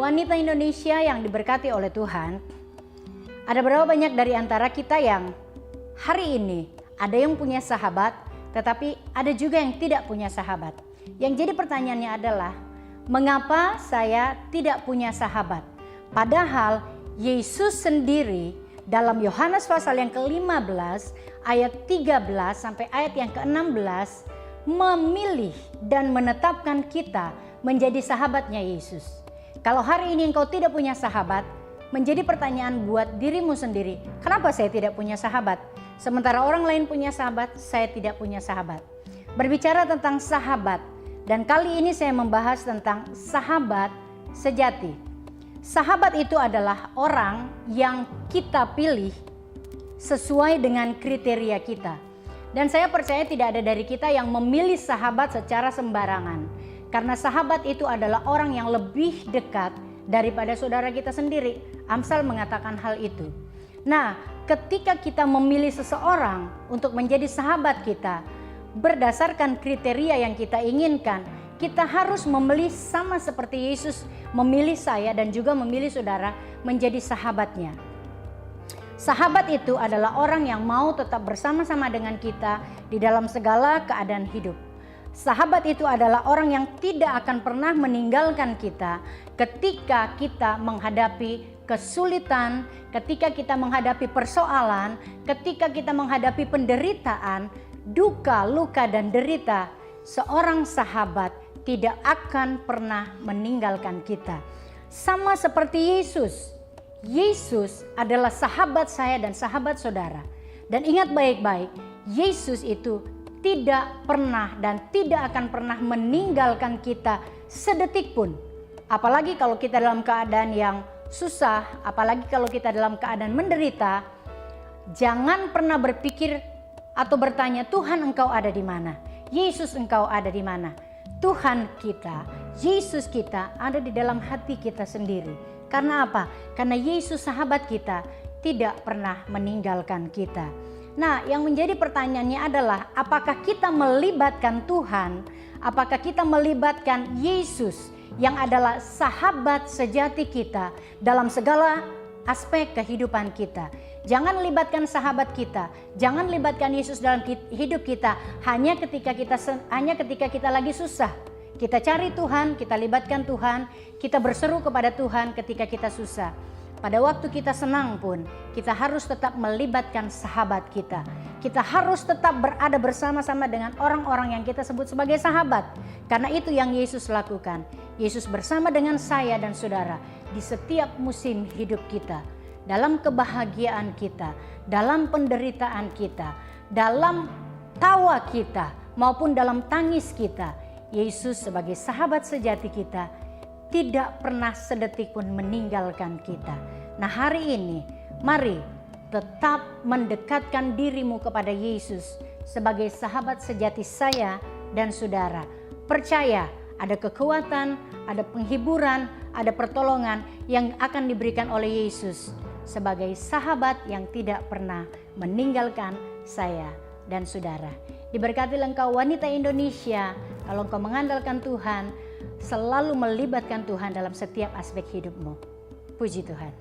wanita Indonesia yang diberkati oleh Tuhan, ada berapa banyak dari antara kita yang hari ini ada yang punya sahabat, tetapi ada juga yang tidak punya sahabat. Yang jadi pertanyaannya adalah, mengapa saya tidak punya sahabat? Padahal Yesus sendiri dalam Yohanes pasal yang ke-15 ayat 13 sampai ayat yang ke-16 memilih dan menetapkan kita menjadi sahabatnya Yesus. Kalau hari ini engkau tidak punya sahabat, menjadi pertanyaan buat dirimu sendiri, kenapa saya tidak punya sahabat? Sementara orang lain punya sahabat, saya tidak punya sahabat. Berbicara tentang sahabat, dan kali ini saya membahas tentang sahabat sejati. Sahabat itu adalah orang yang kita pilih sesuai dengan kriteria kita. Dan saya percaya tidak ada dari kita yang memilih sahabat secara sembarangan. Karena sahabat itu adalah orang yang lebih dekat daripada saudara kita sendiri. Amsal mengatakan hal itu. Nah, ketika kita memilih seseorang untuk menjadi sahabat kita, berdasarkan kriteria yang kita inginkan, kita harus memilih sama seperti Yesus memilih saya dan juga memilih saudara menjadi sahabatnya. Sahabat itu adalah orang yang mau tetap bersama-sama dengan kita di dalam segala keadaan hidup. Sahabat itu adalah orang yang tidak akan pernah meninggalkan kita ketika kita menghadapi kesulitan, ketika kita menghadapi persoalan, ketika kita menghadapi penderitaan, duka, luka, dan derita. Seorang sahabat tidak akan pernah meninggalkan kita. Sama seperti Yesus. Yesus adalah sahabat saya dan sahabat saudara. Dan ingat baik-baik, Yesus itu tidak pernah dan tidak akan pernah meninggalkan kita sedetik pun. Apalagi kalau kita dalam keadaan yang susah, apalagi kalau kita dalam keadaan menderita, jangan pernah berpikir atau bertanya, Tuhan engkau ada di mana? Yesus engkau ada di mana? Tuhan kita, Yesus kita ada di dalam hati kita sendiri. Karena apa? Karena Yesus sahabat kita tidak pernah meninggalkan kita. Nah, yang menjadi pertanyaannya adalah, apakah kita melibatkan Tuhan? Apakah kita melibatkan Yesus yang adalah sahabat sejati kita dalam segala aspek kehidupan kita? Jangan libatkan sahabat kita, jangan libatkan Yesus dalam hidup kita hanya ketika kita lagi susah. Kita cari Tuhan, kita libatkan Tuhan, kita berseru kepada Tuhan ketika kita susah. Pada waktu kita senang pun, kita harus tetap melibatkan sahabat kita. Kita harus tetap berada bersama-sama dengan orang-orang yang kita sebut sebagai sahabat. Karena itu yang Yesus lakukan. Yesus bersama dengan saya dan saudara di setiap musim hidup kita. Dalam kebahagiaan kita, dalam penderitaan kita, dalam tawa kita, maupun dalam tangis kita. Yesus sebagai sahabat sejati kita tidak pernah sedetik pun meninggalkan kita. Nah, hari ini mari tetap mendekatkan dirimu kepada Yesus sebagai sahabat sejati saya dan saudara. Percaya ada kekuatan, ada penghiburan, ada pertolongan yang akan diberikan oleh Yesus sebagai sahabat yang tidak pernah meninggalkan saya dan saudara. Diberkati engkau wanita Indonesia, kalau engkau mengandalkan Tuhan, selalu melibatkan Tuhan dalam setiap aspek hidupmu. Puji Tuhan.